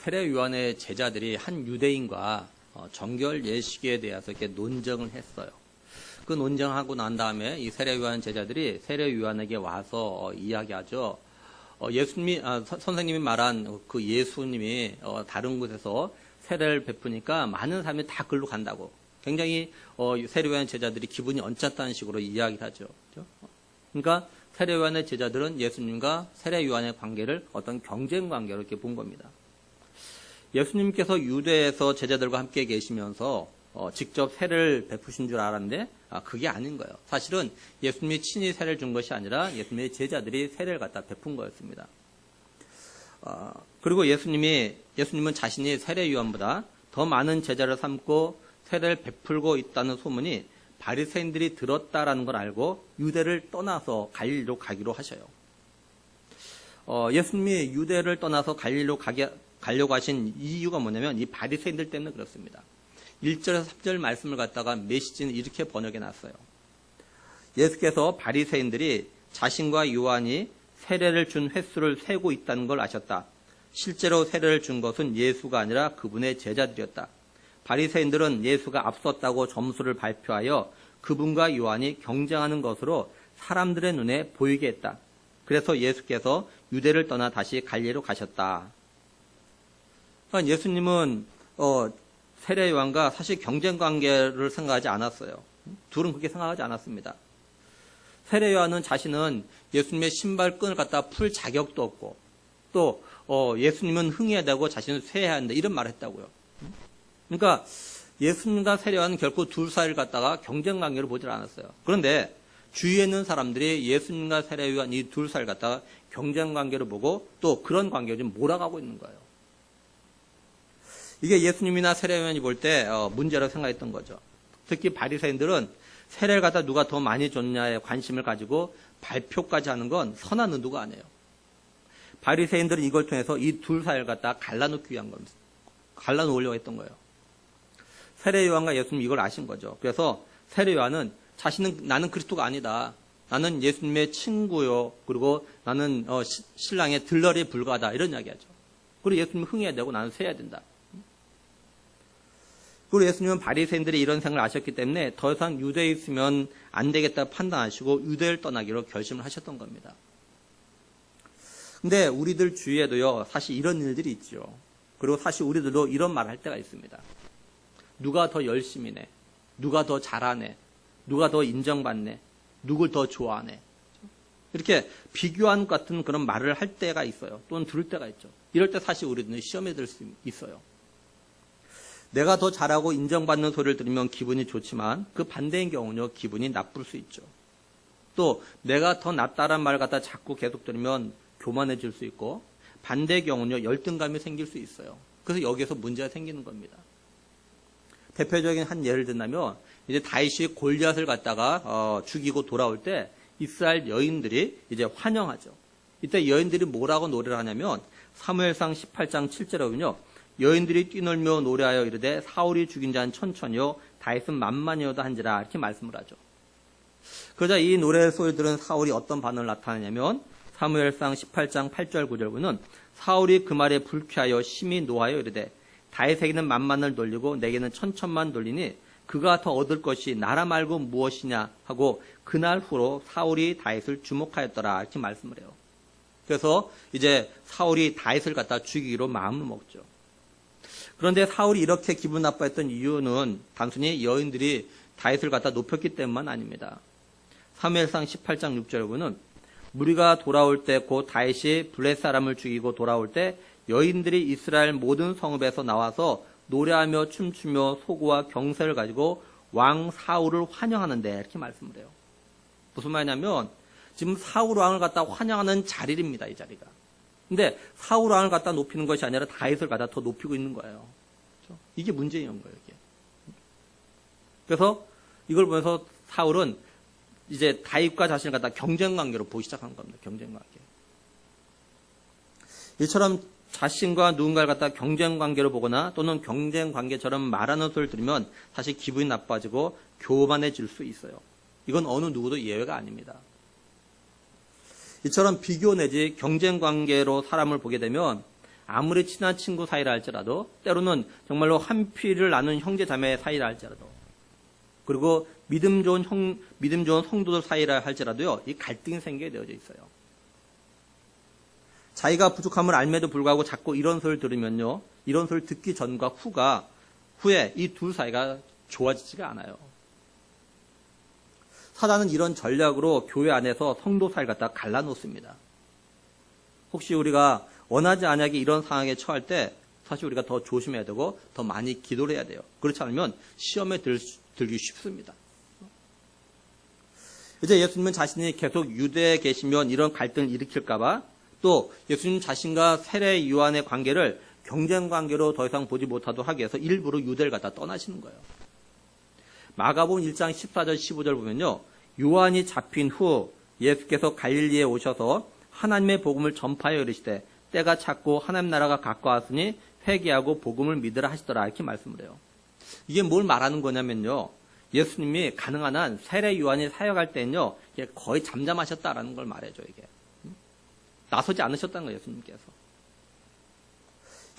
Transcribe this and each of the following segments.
세례요한의 제자들이 한 유대인과 정결 예식에 대해서 이렇게 논쟁을 했어요. 그 논쟁하고 난 다음에 이 세례요한 제자들이 세례요한에게 와서 이야기하죠. 선생님이 말한 그 예수님이 다른 곳에서 세례를 베푸니까 많은 사람이 다 글로 간다고. 굉장히 세례요한 제자들이 기분이 언짢다는 식으로 이야기를 하죠. 그러니까 세례요한의 제자들은 예수님과 세례요한의 관계를 어떤 경쟁 관계로 이렇게 본 겁니다. 예수님께서 유대에서 제자들과 함께 계시면서 직접 세례를 베푸신 줄 알았는데 그게 아닌 거예요. 사실은 예수님이 친히 세례를 준 것이 아니라 예수님의 제자들이 세례를 갖다 베푼 거였습니다. 그리고 예수님은 자신이 세례요한보다 더 많은 제자를 삼고 세례를 베풀고 있다는 소문이 바리새인들이 들었다라는 걸 알고 유대를 떠나서 갈릴리로 가기로 하셔요. 예수님이 유대를 떠나서 갈릴리로 가려고 하신 이유가 뭐냐면 이 바리새인들 때문에 그렇습니다. 1절에서 3절 말씀을 갖다가 메시지는 이렇게 번역해 놨어요. 예수께서 바리새인들이 자신과 요한이 세례를 준 횟수를 세고 있다는 걸 아셨다. 실제로 세례를 준 것은 예수가 아니라 그분의 제자들이었다. 바리새인들은 예수가 앞섰다고 점수를 발표하여 그분과 요한이 경쟁하는 것으로 사람들의 눈에 보이게 했다. 그래서 예수께서 유대를 떠나 다시 갈릴리로 가셨다. 그러니까 예수님은 세례 요한과 사실 경쟁 관계를 생각하지 않았어요. 둘은 그렇게 생각하지 않았습니다. 세례 요한은 자신은 예수님의 신발끈을 갖다 풀 자격도 없고 또 예수님은 흥해야 되고 자신은 쇠해야 한다 이런 말을 했다고요. 그러니까 예수님과 세례 요한은 결코 둘 사이를 갖다가 경쟁 관계로 보질 않았어요. 그런데 주위에 있는 사람들이 예수님과 세례 요한 이 둘 사이를 갖다가 경쟁 관계로 보고 또 그런 관계를 좀 몰아가고 있는 거예요. 이게 예수님이나 세례 요한이 볼 때 문제라고 생각했던 거죠. 특히 바리새인들은 세례를 갖다 누가 더 많이 줬냐에 관심을 가지고 발표까지 하는 건 선한 의도가 아니에요. 바리새인들은 이걸 통해서 이 둘 사이를 갖다 갈라놓기 위한 겁니다. 갈라놓으려고 했던 거예요. 세례 요한과 예수님 이걸 아신 거죠. 그래서 세례 요한은 나는 그리스도가 아니다. 나는 예수님의 친구요. 그리고 나는 신랑의 들러리에 불과하다. 이런 이야기하죠. 그리고 예수님 흥해야 되고 나는 쇠야 된다. 그리고 예수님은 바리새인들이 이런 생각을 아셨기 때문에 더 이상 유대에 있으면 안 되겠다 판단하시고 유대를 떠나기로 결심을 하셨던 겁니다. 근데 우리들 주위에도요, 사실 이런 일들이 있죠. 그리고 사실 우리들도 이런 말을 할 때가 있습니다. 누가 더 열심히 내? 누가 더 잘하네? 누가 더 인정받네? 누굴 더 좋아하네? 이렇게 비교한 같은 그런 말을 할 때가 있어요. 또는 들을 때가 있죠. 이럴 때 사실 우리들은 시험에 들 수 있어요. 내가 더 잘하고 인정받는 소리를 들으면 기분이 좋지만 그 반대인 경우는요, 기분이 나쁠 수 있죠. 또 내가 더 낫다란 말을 갖다 자꾸 계속 들으면 교만해질 수 있고 반대의 경우는요, 열등감이 생길 수 있어요. 그래서 여기에서 문제가 생기는 겁니다. 대표적인 한 예를 든다면 이제 다윗이 골리앗을 갖다가 죽이고 돌아올 때 이스라엘 여인들이 이제 환영하죠. 이때 여인들이 뭐라고 노래를 하냐면 사무엘상 18장 7절에 보면요. 여인들이 뛰놀며 노래하여 이르되 사울이 죽인 자는 천천히요 다윗은 만만이어도 한지라 이렇게 말씀을 하죠. 그러자 이 노래 소리 들은 사울이 어떤 반응을 나타내냐면 사무엘상 18장 8절 9절 보면 사울이 그 말에 불쾌하여 심히 노하여 이르되 다윗에게는 만만을 돌리고 내게는 천천만 돌리니 그가 더 얻을 것이 나라 말고 무엇이냐 하고 그날 후로 사울이 다윗을 주목하였더라 이렇게 말씀을 해요. 그래서 이제 사울이 다윗을 갖다 죽이기로 마음을 먹죠. 그런데 사울이 이렇게 기분 나빠했던 이유는 단순히 여인들이 다윗을 갖다 높였기 때문만 아닙니다. 사무엘상 18장 6절에 보면 무리가 돌아올 때 곧 다윗이 블레 사람을 죽이고 돌아올 때 여인들이 이스라엘 모든 성읍에서 나와서 노래하며 춤추며 소고와 경세를 가지고 왕 사울을 환영하는데 이렇게 말씀을 해요. 무슨 말이냐면 지금 사울 왕을 갖다 환영하는 자리입니다. 이 자리가. 근데 사울 왕을 갖다 높이는 것이 아니라 다윗을 갖다 더 높이고 있는 거예요. 그렇죠? 이게 문제인 거예요. 이게. 그래서 이걸 보면서 사울은 이제 다윗과 자신을 갖다 경쟁 관계로 보기 시작한 겁니다. 경쟁 관계. 이처럼 자신과 누군가를 갖다 경쟁 관계로 보거나 또는 경쟁 관계처럼 말하는 소리를 들으면 사실 기분이 나빠지고 교만해질 수 있어요. 이건 어느 누구도 예외가 아닙니다. 이처럼 비교 내지 경쟁 관계로 사람을 보게 되면 아무리 친한 친구 사이라 할지라도, 때로는 정말로 한 피를 나눈 형제 자매 사이라 할지라도, 그리고 믿음 좋은 성도들 사이라 할지라도요, 이 갈등이 생기게 되어져 있어요. 자기가 부족함을 알매도 불구하고 자꾸 이런 소리를 들으면요, 이런 소리를 듣기 전과 후에 이 두 사이가 좋아지지가 않아요. 사단은 이런 전략으로 교회 안에서 성도 사이를 갖다 갈라놓습니다. 혹시 우리가 원하지 않게 이런 상황에 처할 때 사실 우리가 더 조심해야 되고 더 많이 기도를 해야 돼요. 그렇지 않으면 시험에 들기 쉽습니다. 이제 예수님은 자신이 계속 유대에 계시면 이런 갈등을 일으킬까봐, 또 예수님 자신과 세례 요한의 관계를 경쟁 관계로 더 이상 보지 못하도록 하기 위해서 일부러 유대를 갖다 떠나시는 거예요. 마가복음 1장 14절 15절 보면요, 요한이 잡힌 후 예수께서 갈릴리에 오셔서 하나님의 복음을 전파하여 이르시되 때가 찼고 하나님 나라가 가까웠으니 회개하고 복음을 믿으라 하시더라, 이렇게 말씀을 해요. 이게 뭘 말하는 거냐면요, 예수님이 가능한 한 세례 요한이 사역할 때는요, 거의 잠잠하셨다라는 걸 말해줘. 이게 나서지 않으셨다는 거예요, 예수님께서.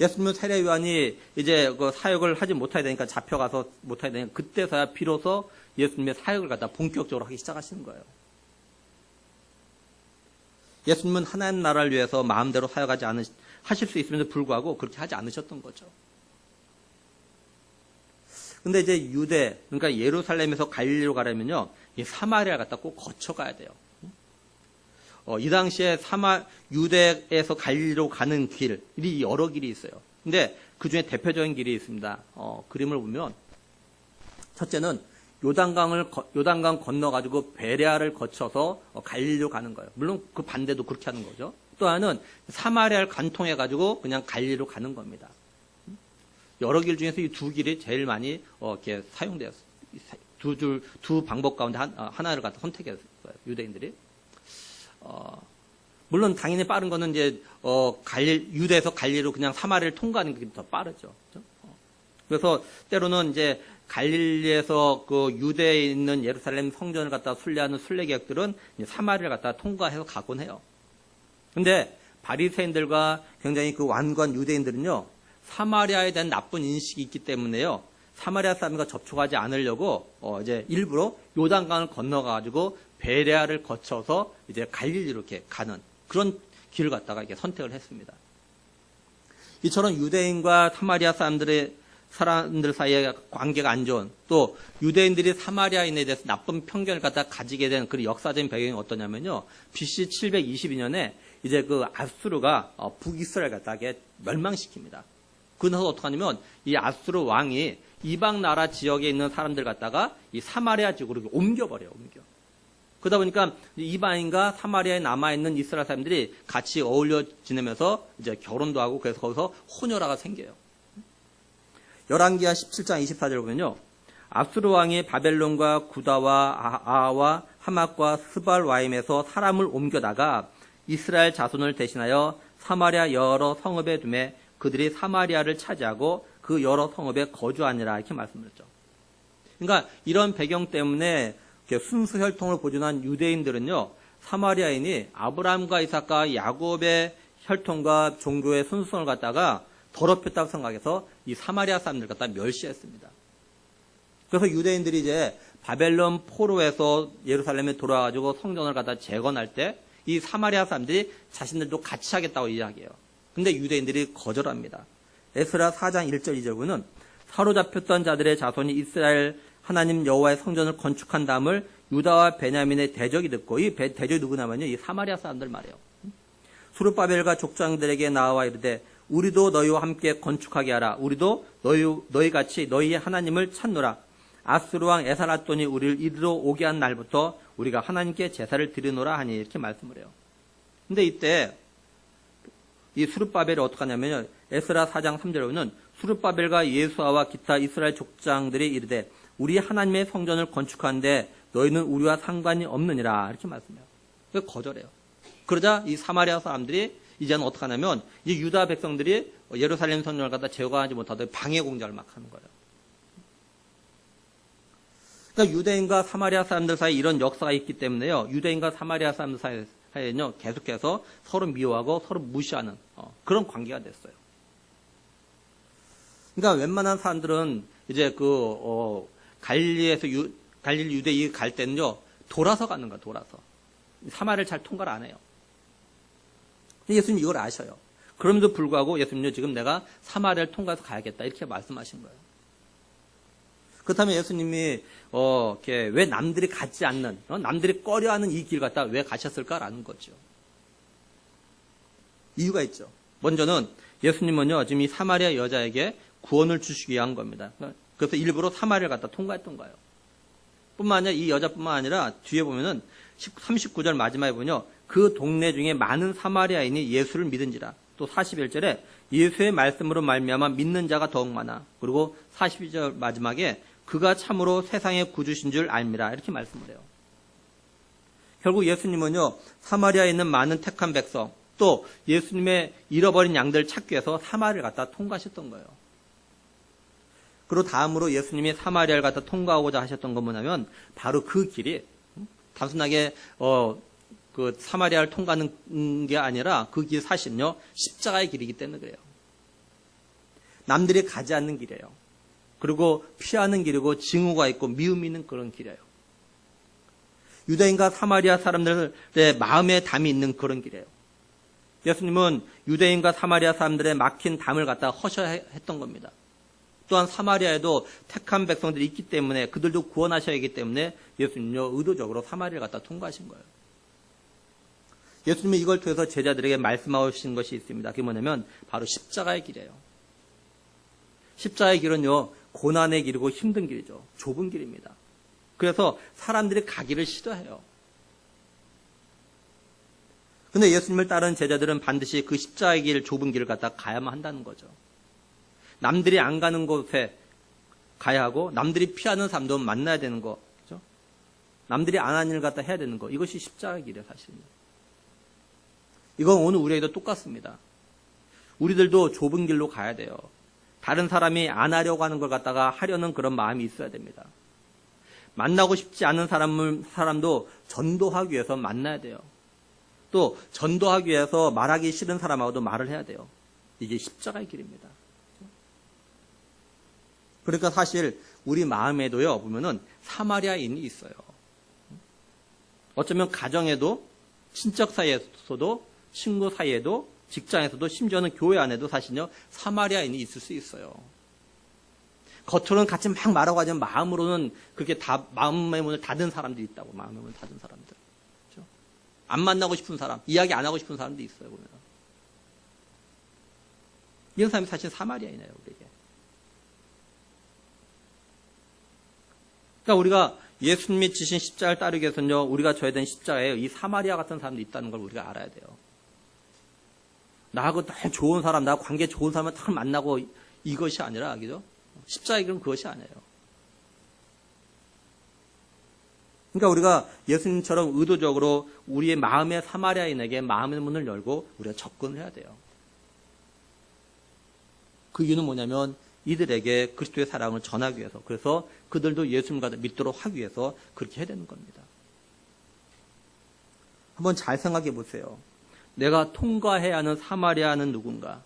예수님은 세례 요한이 이제 그 사역을 하지 못하게 되니까, 잡혀가서 못하게 되니까, 그때서야 비로소 예수님의 사역을 갖다 본격적으로 하기 시작하시는 거예요. 예수님은 하나님 나라를 위해서 마음대로 사역하지 하실 수 있음에도 불구하고 그렇게 하지 않으셨던 거죠. 근데 이제 유대, 그러니까 예루살렘에서 갈릴리로 가려면요, 이 사마리아를 갖다 꼭 거쳐가야 돼요. 이 당시에 유대에서 갈릴리로 가는 길이 여러 길이 있어요. 근데 그 중에 대표적인 길이 있습니다. 그림을 보면, 첫째는 요단강 건너가지고 베레아를 거쳐서 갈릴리로 가는 거예요. 물론 그 반대도 그렇게 하는 거죠. 또 하나는 사마리아를 간통해가지고 그냥 갈릴리로 가는 겁니다. 여러 길 중에서 이 두 길이 제일 많이 이렇게 사용되었어요. 두 방법 가운데 하나를 갖다 선택했어요, 유대인들이. 물론 당연히 빠른 거는 이제 유대에서 갈릴리로 그냥 사마리아를 통과하는 게 더 빠르죠. 그렇죠? 그래서 때로는 이제 갈릴리에서 그 유대에 있는 예루살렘 성전을 갖다 순례하는 순례객들은 사마리아를 갖다 통과해서 가곤 해요. 근데 바리새인들과 굉장히 그 완고한 유대인들은요, 사마리아에 대한 나쁜 인식이 있기 때문에요, 사마리아 사람과 접촉하지 않으려고 이제 일부러 요단강을 건너가지고 베레아를 거쳐서 이제 갈릴리로 이렇게 가는 그런 길을 갖다가 이렇게 선택을 했습니다. 이처럼 유대인과 사마리아 사람들 사이에 관계가 안 좋은, 또 유대인들이 사마리아인에 대해서 나쁜 편견을 갖다 가지게 된 그 역사적인 배경이 어떠냐면요, BC 722년에 이제 그 아수르가 북이스라엘 갖다가 멸망시킵니다. 그래서 어떡하냐면 이 아수르 왕이 이방 나라 지역에 있는 사람들 갖다가 이 사마리아 지역으로 옮겨버려요. 그러다 보니까 이방인과 사마리아에 남아있는 이스라엘 사람들이 같이 어울려 지내면서 이제 결혼도 하고, 그래서 거기서 혼혈아가 생겨요. 열왕기하 17장 24절 보면요, 아수르 왕이 바벨론과 구다와 아하와 하맛과 스발와임에서 사람을 옮겨다가 이스라엘 자손을 대신하여 사마리아 여러 성읍에 두매 그들이 사마리아를 차지하고 그 여러 성읍에 거주하니라, 이렇게 말씀드렸죠. 그러니까 이런 배경 때문에 순수 혈통을 보존한 유대인들은요, 사마리아인이 아브라함과 이삭과 야곱의 혈통과 종교의 순수성을 갖다가 더럽혔다고 생각해서 이 사마리아 사람들 갖다 멸시했습니다. 그래서 유대인들이 이제 바벨론 포로에서 예루살렘에 돌아와가지고 성전을 갖다 재건할 때 이 사마리아 사람들이 자신들도 같이 하겠다고 이야기해요. 근데 유대인들이 거절합니다. 에스라 4장 1절 2절 보면, 사로잡혔던 자들의 자손이 이스라엘 하나님 여호와의 성전을 건축한 다음을 유다와 베냐민의 대적이 듣고, 이 대적이 누구냐면요, 이 사마리아 사람들 말이에요. 수르바벨과 족장들에게 나와 이르되 우리도 너희와 함께 건축하게 하라. 우리도 너희같이 너희의 하나님을 찾노라. 아수르 왕 에살핫돈이 우리를 이리로 오게 한 날부터 우리가 하나님께 제사를 드리노라 하니, 이렇게 말씀을 해요. 근데 이때 이 수르바벨이 어떻게 하냐면요, 에스라 4장 3절에 보면 수르바벨과 예수아와 기타 이스라엘 족장들이 이르되 우리 하나님의 성전을 건축하는데 너희는 우리와 상관이 없느니라, 이렇게 말씀해요. 그래서 거절해요. 그러자 이 사마리아 사람들이 이제는 어떻게 하냐면, 이 유다 백성들이 예루살렘 성전을 갖다 제거하지 못하도록 방해 공작을 막 하는 거예요. 그러니까 유대인과 사마리아 사람들 사이에 이런 역사가 있기 때문에요, 유대인과 사마리아 사람들 사이에는요, 계속해서 서로 미워하고 서로 무시하는 그런 관계가 됐어요. 그러니까 웬만한 사람들은 이제 갈릴리 유대에 갈 때는요, 돌아서 가는 거야, 돌아서. 사마리아를 잘 통과를 안 해요. 예수님 이걸 아셔요. 그럼에도 불구하고 예수님은 지금 내가 사마리아를 통과해서 가야겠다, 이렇게 말씀하신 거예요. 그렇다면 예수님이 이렇게 왜 남들이 가지 않는, 남들이 꺼려하는 이 길 갖다 왜 가셨을까라는 거죠. 이유가 있죠. 먼저는 예수님은요, 지금 이 사마리아 여자에게 구원을 주시기 위한 겁니다. 그래서 일부러 사마리아를 갖다 통과했던 거예요. 뿐만 아니라 이 여자뿐만 아니라 뒤에 보면은 39절 마지막에 보면요, 그 동네 중에 많은 사마리아인이 예수를 믿은지라. 또 41절에 예수의 말씀으로 말미암아 믿는 자가 더욱 많아. 그리고 42절 마지막에 그가 참으로 세상의 구주신 줄 알미라, 이렇게 말씀을 해요. 결국 예수님은요, 사마리아에 있는 많은 택한 백성, 또 예수님의 잃어버린 양들 찾기 위해서 사마리아를 갖다 통과하셨던 거예요. 그리고 다음으로 예수님이 사마리아를 갖다 통과하고자 하셨던 건 뭐냐면 바로 그 길이 단순하게 그 사마리아를 통과하는 게 아니라 그 길 사실은요, 십자가의 길이기 때문에 그래요. 남들이 가지 않는 길이에요. 그리고 피하는 길이고 징후가 있고 미움이 있는 그런 길이에요. 유대인과 사마리아 사람들의 마음에 담이 있는 그런 길이에요. 예수님은 유대인과 사마리아 사람들의 막힌 담을 갖다 허셔야 했던 겁니다. 또한 사마리아에도 택한 백성들이 있기 때문에 그들도 구원하셔야 하기 때문에 예수님은요, 의도적으로 사마리아를 갖다 통과하신 거예요. 예수님이 이걸 통해서 제자들에게 말씀하신 것이 있습니다. 그게 뭐냐면 바로 십자가의 길이에요. 십자가의 길은요, 고난의 길이고 힘든 길이죠. 좁은 길입니다. 그래서 사람들이 가기를 싫어해요. 근데 예수님을 따르는 제자들은 반드시 그 십자가의 길, 좁은 길을 갖다 가야만 한다는 거죠. 남들이 안 가는 곳에 가야 하고 남들이 피하는 사람도 만나야 되는 거, 그렇죠? 남들이 안 하는 일 갖다 해야 되는 거, 이것이 십자가의 길이에요, 사실은. 이건 오늘 우리에게도 똑같습니다. 우리들도 좁은 길로 가야 돼요. 다른 사람이 안 하려고 하는 걸 갖다가 하려는 그런 마음이 있어야 됩니다. 만나고 싶지 않은 사람도 전도하기 위해서 만나야 돼요. 또 전도하기 위해서 말하기 싫은 사람하고도 말을 해야 돼요. 이게 십자가의 길입니다. 그러니까 사실 우리 마음에도요, 보면은 사마리아인이 있어요. 어쩌면 가정에도, 친척 사이에서도, 친구 사이에도, 직장에서도, 심지어는 교회 안에도 사실요, 사마리아인이 있을 수 있어요. 겉으로는 같이 막 말하고 하지만 마음으로는 그렇게 마음의 문을 닫은 사람들이 있다고. 마음의 문을 닫은 사람들. 그렇죠? 안 만나고 싶은 사람, 이야기 안 하고 싶은 사람도 있어요, 보면. 이런 사람이 사실 사마리아인이에요, 우리에게. 그러니까 우리가 예수님이 지신 십자가를 따르기 위해서는요, 우리가 져야 되는 십자가에 이 사마리아 같은 사람도 있다는 걸 우리가 알아야 돼요. 나하고 딱 좋은 사람, 나하고 관계 좋은 사람을 딱 만나고 이것이 아니라, 그죠? 십자가의 길은 그것이 아니에요. 그러니까 우리가 예수님처럼 의도적으로 우리의 마음의 사마리아인에게 마음의 문을 열고 우리가 접근을 해야 돼요. 그 이유는 뭐냐면 이들에게 그리스도의 사랑을 전하기 위해서, 그래서 그들도 예수님과 믿도록 하기 위해서 그렇게 해야 되는 겁니다. 한번 잘 생각해 보세요. 내가 통과해야 하는 사마리아는 누군가?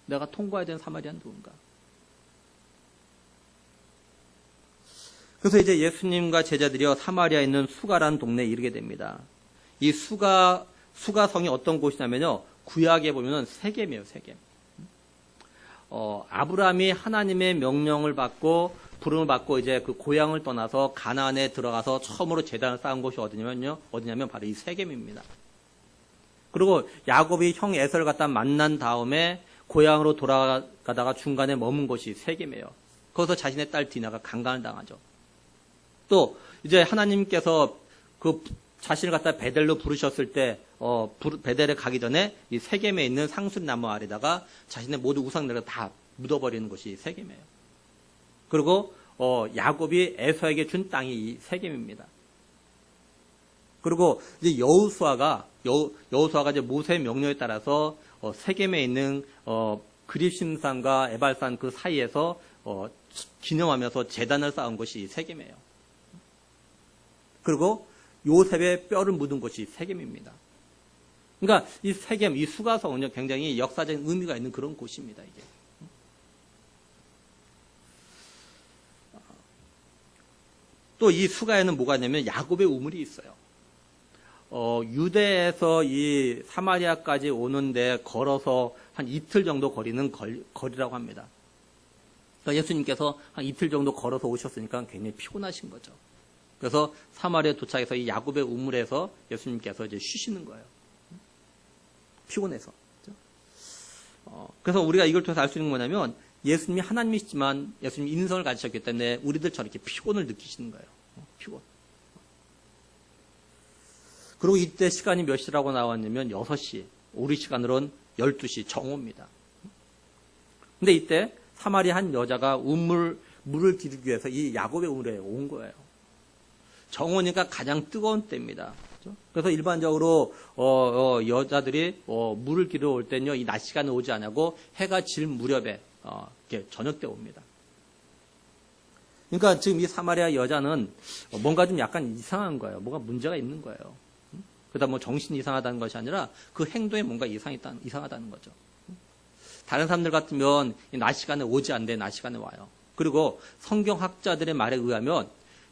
내가 통과해야 되는 사마리아는 누군가? 그래서 이제 예수님과 제자들이요, 사마리아에 있는 수가라는 동네에 이르게 됩니다. 이 수가성이 어떤 곳이냐면요, 구약에 보면은 세겜이에요, 세겜. 아브라함이 하나님의 명령을 받고 부름을 받고 이제 그 고향을 떠나서 가나안에 들어가서 처음으로 제단을 쌓은 곳이 어디냐면 바로 이 세겜입니다. 그리고 야곱이 형 에서를 갖다 만난 다음에 고향으로 돌아가다가 중간에 머문 곳이 세겜이에요. 거기서 자신의 딸 디나가 강간을 당하죠. 또 이제 하나님께서 그 자신을 갖다 베델로 부르셨을 때 베델에 가기 전에 이 세겜에 있는 상수리나무 아래다가 자신의 모든 우상들을 다 묻어버리는 곳이 세겜이에요. 그리고 야곱이 에서에게 준 땅이 이 세겜입니다. 그리고 이제 여호수아가 이제 모세의 명령에 따라서 세겜에 있는 그립심산과 에발산 그 사이에서 기념하면서 제단을 쌓은 곳이 세겜이에요. 그리고 요셉의 뼈를 묻은 곳이 세겜입니다. 그러니까 이 세겜, 이 수가성은요, 굉장히 역사적인 의미가 있는 그런 곳입니다, 이게. 또 이 수가에는 뭐가 있냐면 야곱의 우물이 있어요. 유대에서 이 사마리아까지 오는데 걸어서 한 이틀 정도 거리는 거리라고 합니다. 그러니까 예수님께서 한 이틀 정도 걸어서 오셨으니까 굉장히 피곤하신 거죠. 그래서 사마리아에 도착해서 이 야곱의 우물에서 예수님께서 이제 쉬시는 거예요. 피곤해서. 그래서 우리가 이걸 통해서 알 수 있는 건 뭐냐면 예수님이 하나님이시지만 예수님이 인성을 가지셨기 때문에 우리들처럼 이렇게 피곤을 느끼시는 거예요. 피곤. 그리고 이때 시간이 몇 시라고 나왔냐면 6시, 우리 시간으로는 12시 정오입니다. 근데 이때 사마리아 한 여자가 물을 기르기 위해서 이 야곱의 우물에 온 거예요. 정오니까 가장 뜨거운 때입니다. 그래서 일반적으로 여자들이 물을 기르러 올 때는요, 이 낮 시간에 오지 않고 해가 질 무렵에 이렇게 저녁 때 옵니다. 그러니까 지금 이 사마리아 여자는 뭔가 좀 약간 이상한 거예요. 뭔가 문제가 있는 거예요. 그러다 뭐 정신이 이상하다는 것이 아니라 그 행동에 뭔가 이상하다는 거죠. 다른 사람들 같으면 낮 시간에 오지 않는데 낮 시간에 와요. 그리고 성경학자들의 말에 의하면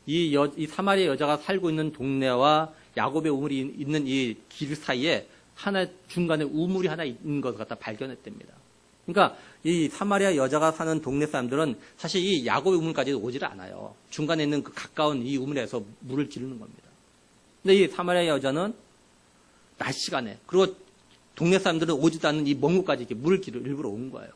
이 사마리아 여자가 살고 있는 동네와 야곱의 우물이 있는 이 길 사이에 중간에 우물이 하나 있는 것을 갖다 발견했답니다. 그러니까 이 사마리아 여자가 사는 동네 사람들은 사실 이 야곱의 우물까지 오지를 않아요. 중간에 있는 그 가까운 이 우물에서 물을 기르는 겁니다. 근데 이 사마리아 여자는 낮 시간에, 그리고 동네 사람들은 오지도 않는 이 먼 곳까지 이렇게 물을 기르러 일부러 온 거예요.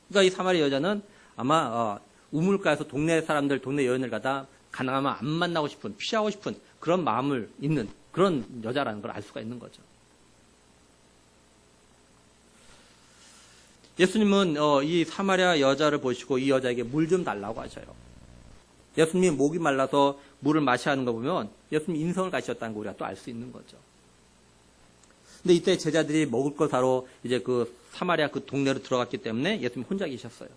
그러니까 이 사마리아 여자는 아마 우물가에서 동네 사람들, 동네 여인을 갖다 가능하면 안 만나고 싶은, 피하고 싶은 그런 마음을 있는 그런 여자라는 걸 알 수가 있는 거죠. 예수님은 이 사마리아 여자를 보시고 이 여자에게 물 좀 달라고 하셔요. 예수님이 목이 말라서 물을 마셔야 하는 거 보면 예수님이 인성을 가지셨다는 거 우리가 또 알 수 있는 거죠. 근데 이때 제자들이 먹을 거 사러 이제 그 사마리아 그 동네로 들어갔기 때문에 예수님 혼자 계셨어요.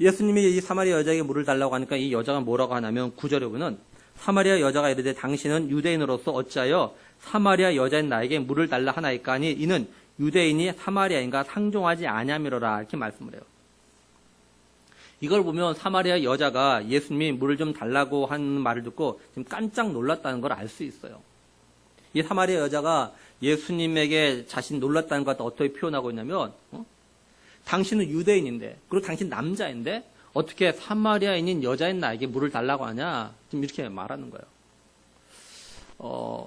예수님이 이 사마리아 여자에게 물을 달라고 하니까 이 여자가 뭐라고 하냐면 9절에 보면 사마리아 여자가 이르되 당신은 유대인으로서 어찌하여 사마리아 여자인 나에게 물을 달라 하나이까 하니 이는 유대인이 사마리아인과 상종하지 아니함이로라 이렇게 말씀을 해요. 이걸 보면 사마리아 여자가 예수님이 물을 좀 달라고 하는 말을 듣고 지금 깜짝 놀랐다는 걸 알 수 있어요. 이 사마리아 여자가 예수님에게 자신 놀랐다는 것 어떻게 표현하고 있냐면 당신은 유대인인데 그리고 당신 남자인데 어떻게 사마리아인인 여자인 나에게 물을 달라고 하냐 지금 이렇게 말하는 거예요.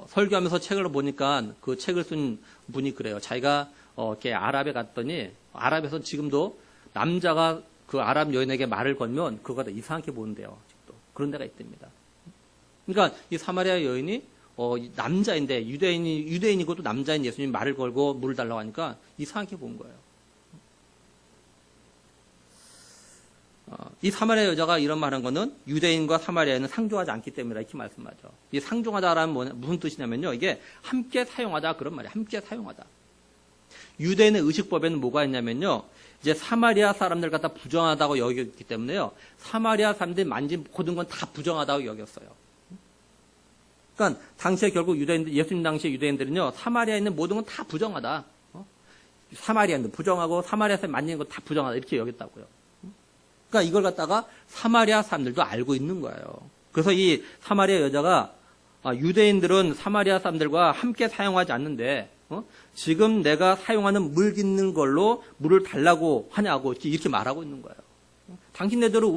설교하면서 책을 보니까 그 책을 쓴 분이 그래요. 자기가 이렇게 아랍에 갔더니 아랍에서 지금도 남자가 그 아랍 여인에게 말을 걸면 그거 다 이상하게 보는데요. 아직도 그런 데가 있답니다. 그러니까 이 사마리아 여인이 남자인데 유대인이고도 남자인 예수님이 말을 걸고 물을 달라고 하니까 이상하게 본 거예요. 이 사마리아 여자가 이런 말한 거는 유대인과 사마리아인은 상종하지 않기 때문이다 이렇게 말씀하죠. 이 상종하다라는 무슨 뜻이냐면요. 이게 함께 사용하다 그런 말이에요. 함께 사용하다. 유대인의 의식법에는 뭐가 있냐면요. 이제 사마리아 사람들 갖다 부정하다고 여겼기 때문에요. 사마리아 사람들이 만진 모든 건 다 부정하다고 여겼어요. 그러니까 당시에 결국 예수님 당시에 유대인들은요. 사마리아에 있는 모든 건 다 부정하다. 사마리아인도 부정하고 사마리아 사람 만지는 건 다 부정하다 이렇게 여겼다고요. 그러니까 이걸 갖다가 사마리아 사람들도 알고 있는 거예요. 그래서 이 사마리아 여자가 유대인들은 사마리아 사람들과 함께 사용하지 않는데 지금 내가 사용하는 물 깃는 걸로 물을 달라고 하냐고 이렇게 말하고 있는 거예요. 당신네들은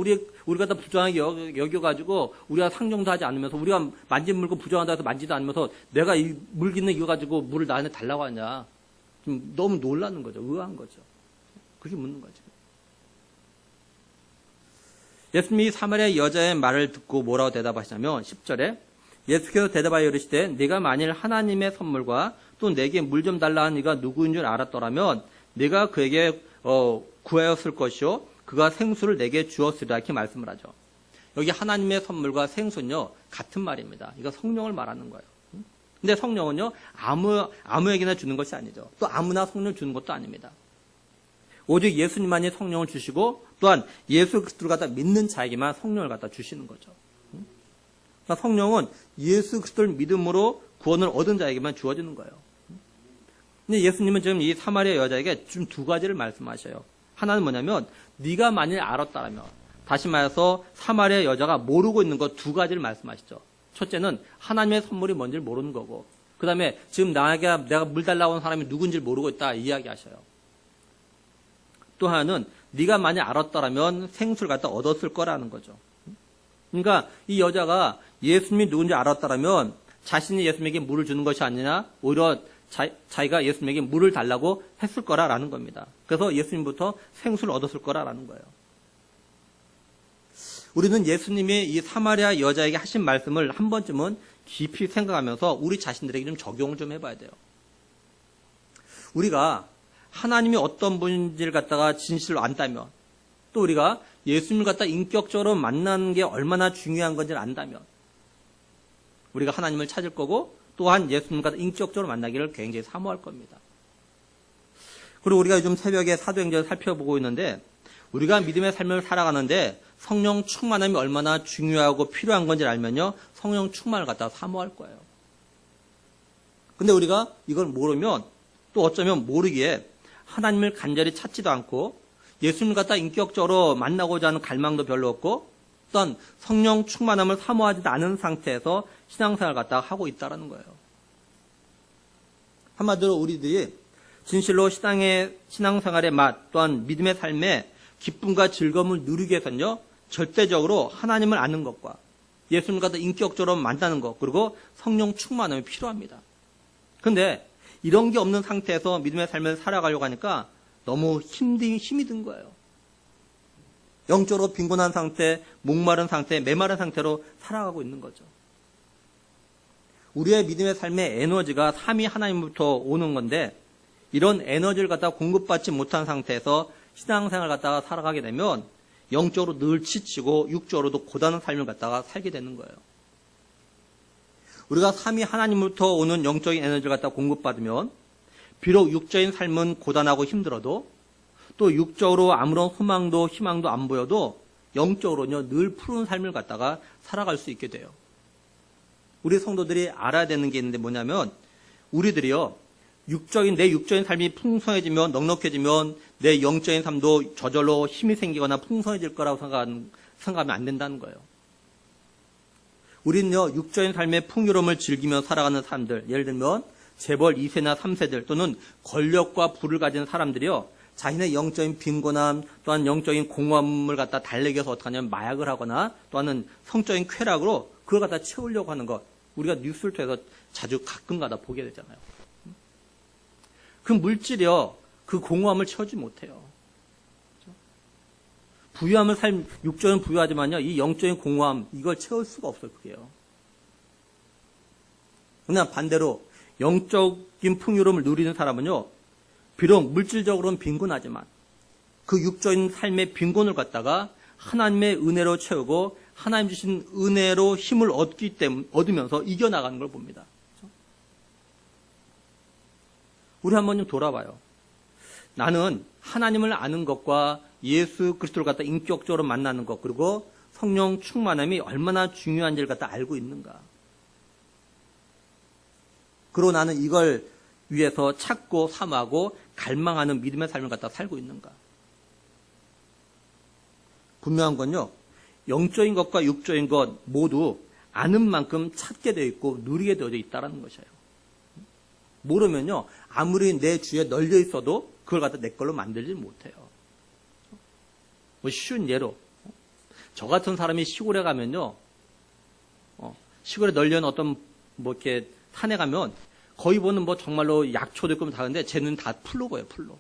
우리가 다 부정하게 여겨가지고 우리가 상종도 하지 않으면서 우리가 만진 물건 부정하다 해서 만지도 않으면서 내가 이 물 깃는 이거 가지고 물을 나한테 달라고 하냐. 좀 너무 놀라는 거죠. 의아한 거죠. 그렇게 묻는 거죠. 예수님이 사마리아 여자의 말을 듣고 뭐라고 대답하시냐면 10절에 예수께서 대답하여 이르시되 네가 만일 하나님의 선물과 또 내게 물 좀 달라 한 이가 누구인 줄 알았더라면 네가 그에게 구하였을 것이요 그가 생수를 내게 주었으리라 이렇게 말씀을 하죠. 여기 하나님의 선물과 생수는요 같은 말입니다. 이거 성령을 말하는 거예요. 근데 성령은요 아무에게나 주는 것이 아니죠. 또 아무나 성령을 주는 것도 아닙니다. 오직 예수님만이 성령을 주시고 또한 예수 그리스도를 갖다 믿는 자에게만 성령을 갖다 주시는 거죠. 그러니까 성령은 예수 그리스도를 믿음으로 구원을 얻은 자에게만 주어지는 거예요. 근데 예수님은 지금 이 사마리아 여자에게 좀 두 가지를 말씀하셔요. 하나는 뭐냐면 네가 만일 알았다라면, 다시 말해서 사마리아 여자가 모르고 있는 것 두 가지를 말씀하시죠. 첫째는 하나님의 선물이 뭔지를 모르는 거고, 그 다음에 지금 내가 물 달라고 온 사람이 누군지를 모르고 있다 이야기하셔요. 또 하나는 네가 만일 알았다라면 생수를 갖다 얻었을 거라는 거죠. 그러니까 이 여자가 예수님이 누군지 알았다라면 자신이 예수님에게 물을 주는 것이 아니라 오히려 자기가 예수님에게 물을 달라고 했을 거라는 겁니다. 그래서 예수님부터 생수를 얻었을 거라는 거예요. 우리는 예수님이 이 사마리아 여자에게 하신 말씀을 한 번쯤은 깊이 생각하면서 우리 자신들에게 좀 적용을 좀 해봐야 돼요. 우리가 하나님이 어떤 분인지를 갖다가 진실로 안다면, 또 우리가 예수님을 갖다 인격적으로 만나는 게 얼마나 중요한 건지를 안다면 우리가 하나님을 찾을 거고, 또한 예수님을 갖다 인격적으로 만나기를 굉장히 사모할 겁니다. 그리고 우리가 요즘 새벽에 사도행전을 살펴보고 있는데, 우리가 믿음의 삶을 살아가는데 성령 충만함이 얼마나 중요하고 필요한 건지를 알면요, 성령 충만을 갖다가 사모할 거예요. 근데 우리가 이걸 모르면, 또 어쩌면 모르기에 하나님을 간절히 찾지도 않고 예수님을 갖다 인격적으로 만나고자 하는 갈망도 별로 없고, 어떤 성령 충만함을 사모하지도 않은 상태에서 신앙생활을 갖다가 하고 있다는 거예요. 한마디로 우리들이 진실로 신앙생활의 맛, 또한 믿음의 삶의 기쁨과 즐거움을 누리기 위해서는요, 절대적으로 하나님을 아는 것과 예수님을 갖다 인격적으로 만나는 것, 그리고 성령 충만함이 필요합니다. 그런데 이런 게 없는 상태에서 믿음의 삶을 살아가려고 하니까 너무 힘이 든 거예요. 영적으로 빈곤한 상태, 목마른 상태, 메마른 상태로 살아가고 있는 거죠. 우리의 믿음의 삶의 에너지가 삼위 하나님부터 오는 건데, 이런 에너지를 갖다가 공급받지 못한 상태에서 신앙생활을 갖다가 살아가게 되면 영적으로 늘 지치고 육적으로도 고단한 삶을 갖다가 살게 되는 거예요. 우리가 삼위 하나님부터 오는 영적인 에너지를 갖다가 공급받으면 비록 육적인 삶은 고단하고 힘들어도, 또 육적으로 아무런 소망도 희망도 안 보여도 영적으로는요, 늘 푸른 삶을 갖다가 살아갈 수 있게 돼요. 우리 성도들이 알아야 되는 게 있는데 뭐냐면, 우리들이요, 내 육적인 삶이 풍성해지면, 넉넉해지면 내 영적인 삶도 저절로 힘이 생기거나 풍성해질 거라고 생각하면 안 된다는 거예요. 우리는요, 육적인 삶의 풍요로움을 즐기며 살아가는 사람들, 예를 들면 재벌 2세나 3세들 또는 권력과 부를 가진 사람들이요, 자신의 영적인 빈곤함, 또한 영적인 공허함을 갖다 달래기 위해서 어떻게 하냐면 마약을 하거나, 또한은 성적인 쾌락으로 그걸 갖다 채우려고 하는 것, 우리가 뉴스를 통해서 자주 가끔가다 보게 되잖아요. 그 물질이요, 그 공허함을 채우지 못해요. 육적인 부유하지만요, 이 영적인 공허함, 이걸 채울 수가 없어요, 그게요. 그러나 반대로 영적인 풍요로움을 누리는 사람은요, 비록 물질적으로는 빈곤하지만 그 육적인 삶의 빈곤을 갖다가 하나님의 은혜로 채우고 하나님 주신 은혜로 힘을 얻으면서 이겨나가는 걸 봅니다. 우리 한번 좀 돌아봐요. 나는 하나님을 아는 것과 예수 그리스도를 갖다 인격적으로 만나는 것, 그리고 성령 충만함이 얼마나 중요한지를 갖다 알고 있는가. 그리고 나는 이걸 위해서 찾고 사모하고 갈망하는 믿음의 삶을 갖다 살고 있는가. 분명한 건요, 영적인 것과 육적인 것 모두 아는 만큼 찾게 되어 있고 누리게 되어 있다는 것이에요. 모르면요, 아무리 내 주위에 널려 있어도 그걸 갖다 내 걸로 만들지 못해요. 뭐 쉬운 예로, 저 같은 사람이 시골에 가면요, 시골에 널려있는 어떤 이렇게 산에 가면 거의 보는 정말로 약초도 있고 다 하는데 쟤는 다 풀로 보여요, 풀로.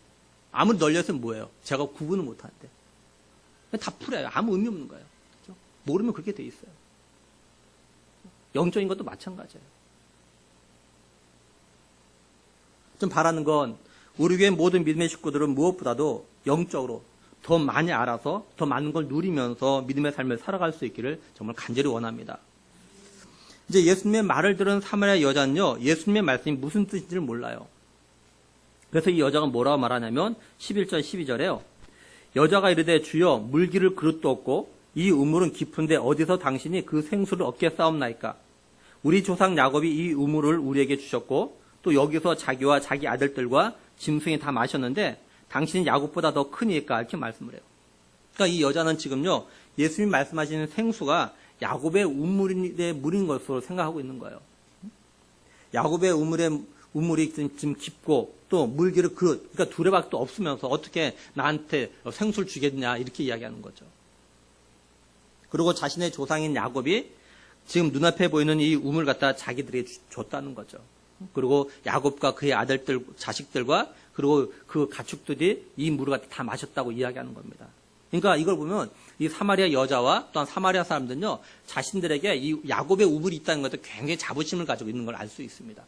아무리 널려있으면 뭐예요? 제가 구분을 못하는데. 다 풀이에요. 아무 의미 없는 거예요. 그렇죠? 모르면 그렇게 돼 있어요. 영적인 것도 마찬가지예요. 좀 바라는 건 우리 교회 모든 믿음의 식구들은 무엇보다도 영적으로 더 많이 알아서 더 많은 걸 누리면서 믿음의 삶을 살아갈 수 있기를 정말 간절히 원합니다. 이제 예수님의 말을 들은 사마리아 여자는요, 예수님의 말씀이 무슨 뜻인지를 몰라요. 그래서 이 여자가 뭐라고 말하냐면 11절 12절에요. 여자가 이르되 주여 물기를 그릇도 없고 이 우물은 깊은데 어디서 당신이 그 생수를 얻게 싸움나이까. 우리 조상 야곱이 이 우물을 우리에게 주셨고 또 여기서 자기와 자기 아들들과 짐승이 다 마셨는데 당신은 야곱보다 더 크니까 이렇게 말씀을 해요. 그러니까 이 여자는 지금요 예수님 말씀하시는 생수가 야곱의 우물의 물인 것으로 생각하고 있는 거예요. 야곱의 우물이 좀 깊고 또 물기를 그러니까 두레박도 없으면서 어떻게 나한테 생수를 주겠냐 이렇게 이야기하는 거죠. 그리고 자신의 조상인 야곱이 지금 눈앞에 보이는 이 우물 갖다 자기들에게 줬다는 거죠. 그리고 야곱과 그의 아들들, 자식들과 그리고 그 가축들이 이 물을 갖다 다 마셨다고 이야기하는 겁니다. 그러니까 이걸 보면 이 사마리아 여자와 또한 사마리아 사람들은요 자신들에게 이 야곱의 우물이 있다는 것도 굉장히 자부심을 가지고 있는 걸 알 수 있습니다.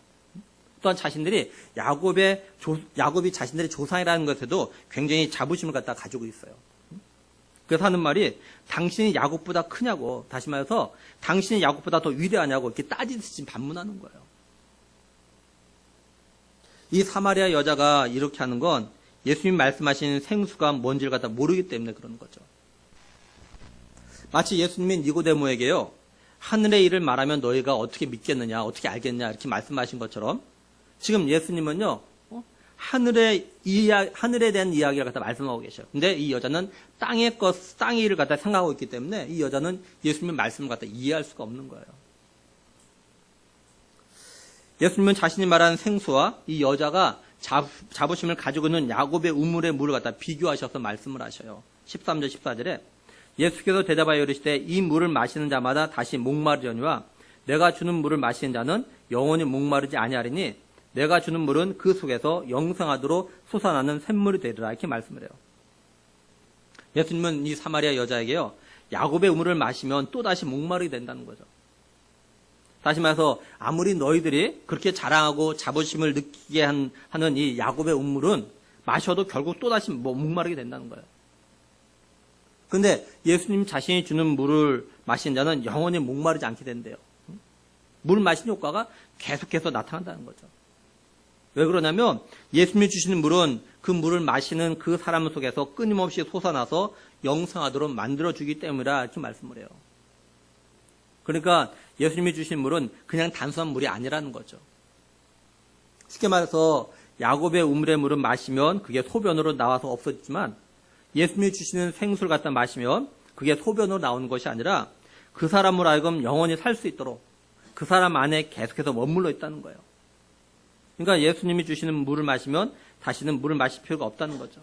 또한 자신들이 야곱이 자신들의 조상이라는 것에도 굉장히 자부심을 갖다 가지고 있어요. 그래서 하는 말이 당신이 야곱보다 크냐고, 다시 말해서 당신이 야곱보다 더 위대하냐고 이렇게 따지듯이 반문하는 거예요. 이 사마리아 여자가 이렇게 하는 건 예수님 말씀하신 생수가 뭔지를 갖다 모르기 때문에 그러는 거죠. 마치 예수님이 니고데모에게요 하늘의 일을 말하면 너희가 어떻게 믿겠느냐, 어떻게 알겠냐 이렇게 말씀하신 것처럼 지금 예수님은요 하늘에 대한 이야기를 갖다 말씀하고 계셔요. 근데 이 여자는 땅의 일을 갖다 생각하고 있기 때문에 이 여자는 예수님의 말씀을 갖다 이해할 수가 없는 거예요. 예수님은 자신이 말한 생수와 이 여자가 자부심을 가지고 있는 야곱의 우물의 물을 갖다 비교하셔서 말씀을 하셔요. 13절 14절에 예수께서 대답하여 이르시되 이 물을 마시는 자마다 다시 목마르려니와 내가 주는 물을 마시는 자는 영원히 목마르지 아니하리니 내가 주는 물은 그 속에서 영생하도록 솟아나는 샘물이 되리라 이렇게 말씀을 해요. 예수님은 이 사마리아 여자에게요 야곱의 우물을 마시면 또다시 목마르게 된다는 거죠. 다시 말해서 아무리 너희들이 그렇게 자랑하고 자부심을 느끼게 하는 이 야곱의 우물은 마셔도 결국 또다시 목마르게 된다는 거예요. 그런데 예수님 자신이 주는 물을 마신 자는 영원히 목마르지 않게 된대요. 물 마시는 효과가 계속해서 나타난다는 거죠. 왜 그러냐면 예수님이 주시는 물은 그 물을 마시는 그 사람 속에서 끊임없이 솟아나서 영생하도록 만들어주기 때문이라 이렇게 말씀을 해요. 그러니까 예수님이 주신 물은 그냥 단순한 물이 아니라는 거죠. 쉽게 말해서 야곱의 우물의 물은 마시면 그게 소변으로 나와서 없어지지만 예수님이 주시는 생수를 갖다 마시면 그게 소변으로 나오는 것이 아니라 그 사람으로 하여금 영원히 살 수 있도록 그 사람 안에 계속해서 머물러 있다는 거예요. 그러니까 예수님이 주시는 물을 마시면 다시는 물을 마실 필요가 없다는 거죠.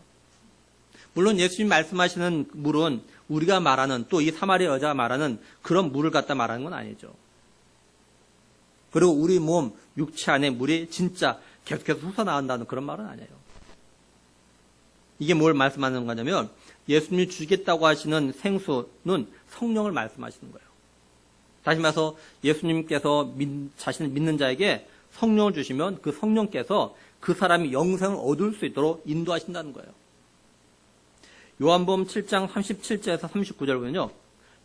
물론 예수님 말씀하시는 물은 우리가 말하는 또 이 사마리아 여자가 말하는 그런 물을 갖다 말하는 건 아니죠. 그리고 우리 몸, 육체 안에 물이 진짜 계속해서 솟아나온다는 그런 말은 아니에요. 이게 뭘 말씀하는 거냐면 예수님이 주겠다고 하시는 생수는 성령을 말씀하시는 거예요. 다시 말해서 예수님께서 자신을 믿는 자에게 성령을 주시면 그 성령께서 그 사람이 영생을 얻을 수 있도록 인도하신다는 거예요. 요한복음 7장 37절에서 39절 보면요.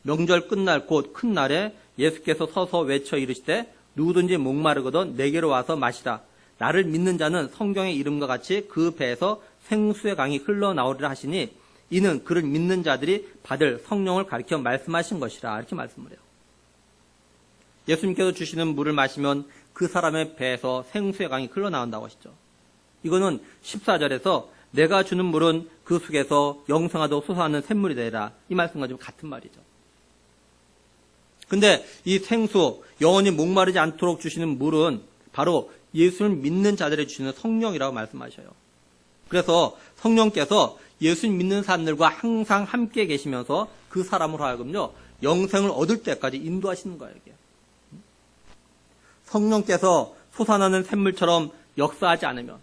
명절 끝날 곧 큰 날에 예수께서 서서 외쳐 이르시되 누구든지 목마르거든 내게로 와서 마시라. 나를 믿는 자는 성경의 이름과 같이 그 배에서 생수의 강이 흘러나오리라 하시니 이는 그를 믿는 자들이 받을 성령을 가리켜 말씀하신 것이라 이렇게 말씀을 해요. 예수님께서 주시는 물을 마시면 그 사람의 배에서 생수의 강이 흘러나온다고 하시죠. 이거는 14절에서 내가 주는 물은 그 속에서 영생하도록 솟아나는 샘물이 되리라 이 말씀과 좀 같은 말이죠. 근데 이 생수, 영원히 목마르지 않도록 주시는 물은 바로 예수를 믿는 자들에게 주시는 성령이라고 말씀하셔요. 그래서 성령께서 예수를 믿는 사람들과 항상 함께 계시면서 그 사람으로 하여금요 영생을 얻을 때까지 인도하시는 거예요. 이게. 성령께서 솟아나는 샘물처럼 역사하지 않으면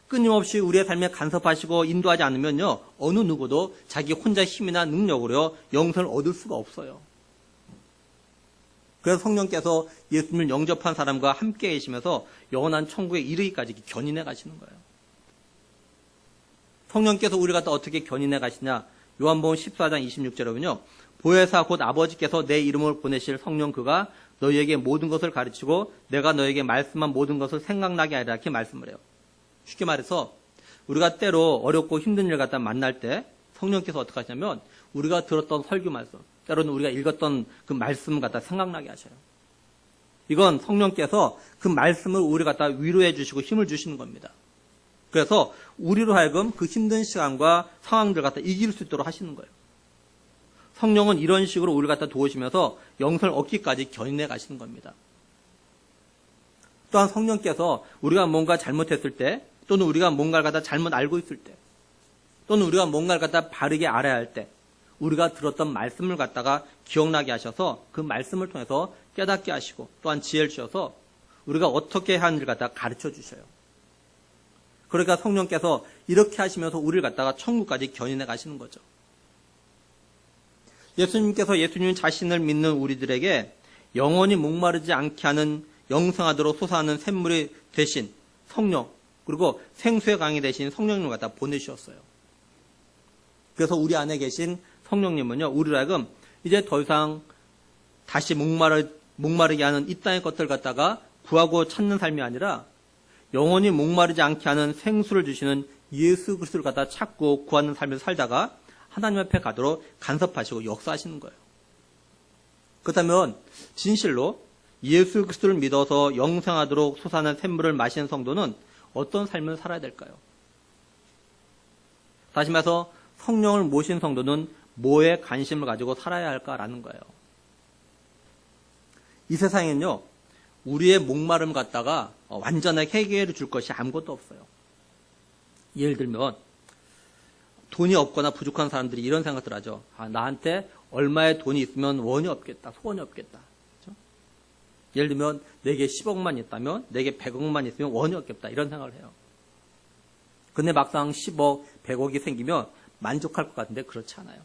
끊임없이 우리의 삶에 간섭하시고 인도하지 않으면요 어느 누구도 자기 혼자 힘이나 능력으로 영생을 얻을 수가 없어요. 그래서 성령께서 예수님을 영접한 사람과 함께 계시면서 영원한 천국에 이르기까지 견인해 가시는 거예요. 성령께서 우리 갖다 어떻게 견인해 가시냐? 요한복음 14장 26절에는요. 보혜사 곧 아버지께서 내 이름을 보내실 성령 그가 너희에게 모든 것을 가르치고 내가 너희에게 말씀한 모든 것을 생각나게 하리라 이렇게 말씀을 해요. 쉽게 말해서 우리가 때로 어렵고 힘든 일 갖다 만날 때 성령께서 어떻게 하시냐면 우리가 들었던 설교 말씀, 때로는 우리가 읽었던 그 말씀 갖다 생각나게 하셔요. 이건 성령께서 그 말씀을 우리 갖다 위로해 주시고 힘을 주시는 겁니다. 그래서 우리로 하여금 그 힘든 시간과 상황들 갖다 이길 수 있도록 하시는 거예요. 성령은 이런 식으로 우리를 갖다 도우시면서 영성을 얻기까지 견인해 가시는 겁니다. 또한 성령께서 우리가 뭔가 잘못했을 때, 또는 우리가 뭔가를 갖다 잘못 알고 있을 때, 또는 우리가 뭔가를 갖다 바르게 알아야 할 때, 우리가 들었던 말씀을 갖다가 기억나게 하셔서 그 말씀을 통해서 깨닫게 하시고, 또한 지혜를 주셔서 우리가 어떻게 해야 하는지를 갖다가 가르쳐 주셔요. 그러니까 성령께서 이렇게 하시면서 우리를 갖다가 천국까지 견인해 가시는 거죠. 예수님께서 예수님 자신을 믿는 우리들에게 영원히 목마르지 않게 하는 영생하도록 솟아나는 샘물이 되신 성령, 그리고 생수의 강이 되신 성령님을 갖다 보내주셨어요. 그래서 우리 안에 계신 성령님은요, 우리로 하여금 이제 더 이상 다시 목마르게 하는 이 땅의 것들 갖다가 구하고 찾는 삶이 아니라 영원히 목마르지 않게 하는 생수를 주시는 예수 그리스도를 갖다 찾고 구하는 삶을 살다가 하나님 앞에 가도록 간섭하시고 역사하시는 거예요. 그렇다면 진실로 예수 그리스도를 믿어서 영생하도록 솟아나는 샘물을 마시는 성도는 어떤 삶을 살아야 될까요? 다시 말해서 성령을 모신 성도는 뭐에 관심을 가지고 살아야 할까라는 거예요. 이 세상에는요, 우리의 목마름 갖다가 완전하게 해결해 줄 것이 아무것도 없어요. 예를 들면 돈이 없거나 부족한 사람들이 이런 생각들 하죠. 나한테 얼마의 돈이 있으면 원이 없겠다, 소원이 없겠다. 그렇죠? 예를 들면 내게 10억만 있다면 내게 100억만 있으면 원이 없겠다, 이런 생각을 해요. 근데 막상 10억, 100억이 생기면 만족할 것 같은데 그렇지 않아요.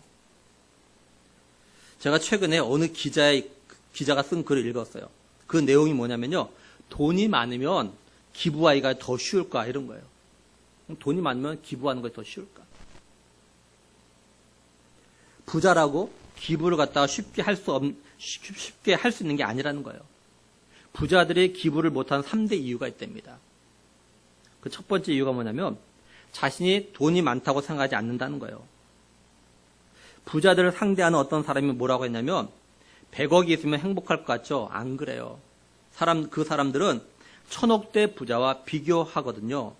제가 최근에 어느 기자가 쓴 글을 읽었어요. 그 내용이 뭐냐면요, 돈이 많으면 기부하기가 더 쉬울까, 이런 거예요. 돈이 많으면 기부하는 것이 더 쉬울까. 부자라고 기부를 갖다가 쉽게 할 수 있는 게 아니라는 거예요. 부자들이 기부를 못한 3대 이유가 있답니다. 그 첫 번째 이유가 뭐냐면 자신이 돈이 많다고 생각하지 않는다는 거예요. 부자들을 상대하는 어떤 사람이 뭐라고 했냐면 100억이 있으면 행복할 것 같죠? 안 그래요. 그 사람들은 1000억대 부자와 비교하거든요.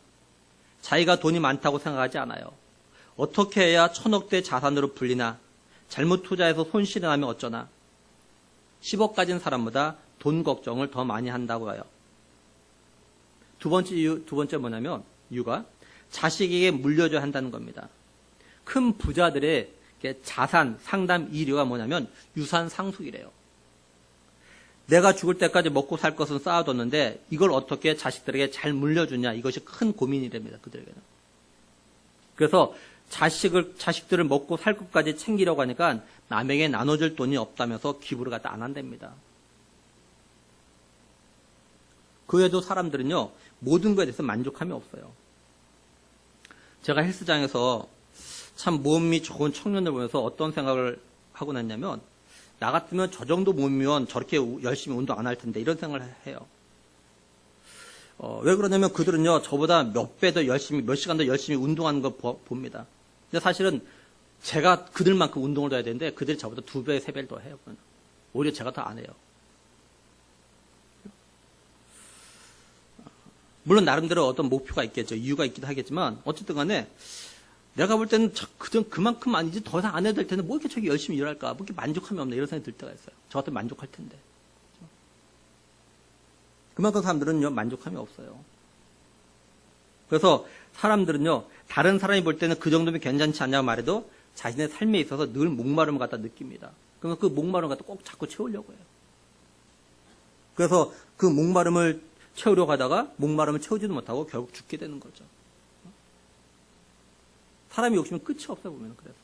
자기가 돈이 많다고 생각하지 않아요. 어떻게 해야 1000억대 자산으로 불리나? 잘못 투자해서 손실이 나면 어쩌나? 10억 가진 사람보다 돈 걱정을 더 많이 한다고 해요. 두 번째 뭐냐면 이유가 자식에게 물려줘야 한다는 겁니다. 큰 부자들의 자산 상담 이유가 뭐냐면 유산 상속이래요. 내가 죽을 때까지 먹고 살 것은 쌓아뒀는데 이걸 어떻게 자식들에게 잘 물려주냐, 이것이 큰 고민이랍니다, 그들에게는. 그래서 자식들을 먹고 살 것까지 챙기려고 하니까 남에게 나눠줄 돈이 없다면서 기부를 갖다 안 한답니다. 그 외에도 사람들은요, 모든 것에 대해서 만족함이 없어요. 제가 헬스장에서 참 몸이 좋은 청년들 보면서 어떤 생각을 하고 났냐면, 나 같으면 저 정도 몸이면 저렇게 열심히 운동 안 할 텐데, 이런 생각을 해요. 왜 그러냐면 그들은요, 저보다 몇 배 더 열심히, 몇 시간 더 열심히 운동하는 걸 봅니다. 근데 사실은 제가 그들만큼 운동을 더 해야 되는데 그들이 저보다 2배, 3배를 더 해요. 오히려 제가 더 안 해요. 물론 나름대로 어떤 목표가 있겠죠. 이유가 있기도 하겠지만 어쨌든 간에 내가 볼 때는 그만큼 아니지 더 이상 안 해도 될 텐데 뭐 이렇게 저기 열심히 일할까? 뭐 이렇게 만족함이 없나? 이런 생각이 들 때가 있어요. 저 같으면 만족할 텐데. 그만큼 사람들은요, 만족함이 없어요. 그래서 사람들은요, 다른 사람이 볼 때는 그 정도면 괜찮지 않냐고 말해도 자신의 삶에 있어서 늘 목마름을 갖다 느낍니다. 그러면 그 목마름을 갖다 꼭 자꾸 채우려고 해요. 그래서 그 목마름을 채우려고 하다가 목마름을 채우지도 못하고 결국 죽게 되는 거죠. 사람이 욕심은 끝이 없어요, 보면. 그래서.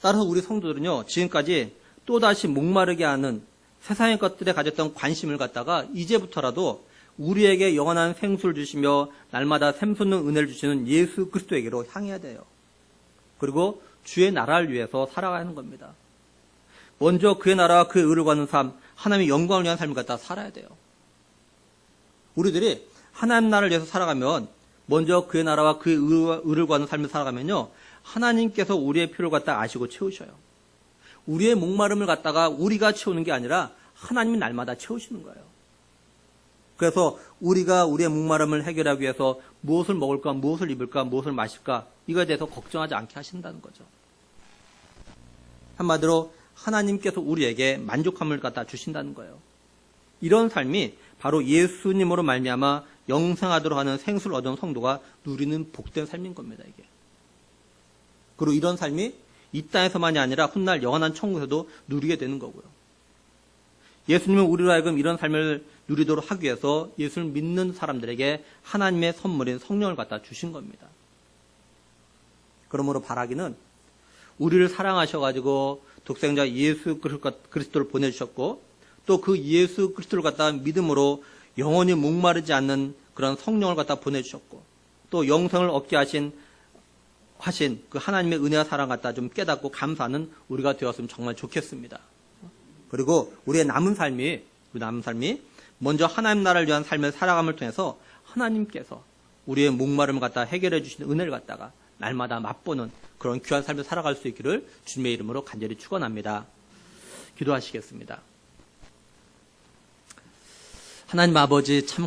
따라서 우리 성도들은요, 지금까지 또다시 목마르게 하는 세상의 것들에 가졌던 관심을 갖다가 이제부터라도 우리에게 영원한 생수를 주시며 날마다 샘솟는 은혜를 주시는 예수 그리스도에게로 향해야 돼요. 그리고 주의 나라를 위해서 살아가는 겁니다. 먼저 그의 나라와 그의 의를 구하는 삶, 하나님의 영광을 위한 삶을 갖다 살아야 돼요. 우리들이 하나님 나라를 위해서 살아가면, 먼저 그의 나라와 그의 의를 구하는 삶을 살아가면요, 하나님께서 우리의 필요를 갖다 아시고 채우셔요. 우리의 목마름을 갖다가 우리가 채우는 게 아니라 하나님이 날마다 채우시는 거예요. 그래서 우리가 우리의 목마름을 해결하기 위해서 무엇을 먹을까, 무엇을 입을까, 무엇을 마실까 이거에 대해서 걱정하지 않게 하신다는 거죠. 한마디로 하나님께서 우리에게 만족함을 갖다 주신다는 거예요. 이런 삶이 바로 예수님으로 말미암아 영생하도록 하는 생수를 얻은 성도가 누리는 복된 삶인 겁니다. 이게. 그리고 이런 삶이 이 땅에서만이 아니라 훗날 영원한 천국에서도 누리게 되는 거고요. 예수님은 우리로 하여금 이런 삶을 누리도록 하기 위해서 예수를 믿는 사람들에게 하나님의 선물인 성령을 갖다 주신 겁니다. 그러므로 바라기는 우리를 사랑하셔가지고 독생자 예수 그리스도를 보내주셨고 또 그 예수 그리스도를 갖다 믿음으로 영원히 목마르지 않는 그런 성령을 갖다 보내주셨고 또 영생을 얻게 하신 그 하나님의 은혜와 사랑 갖다 좀 깨닫고 감사하는 우리가 되었으면 정말 좋겠습니다. 그리고 우리의 남은 삶이 먼저 하나님 나라를 위한 삶을 살아감을 통해서 하나님께서 우리의 목마름을 갖다 해결해 주시는 은혜를 갖다가 날마다 맛보는 그런 귀한 삶을 살아갈 수 있기를 주님의 이름으로 간절히 축원합니다. 기도하시겠습니다. 하나님 아버지 참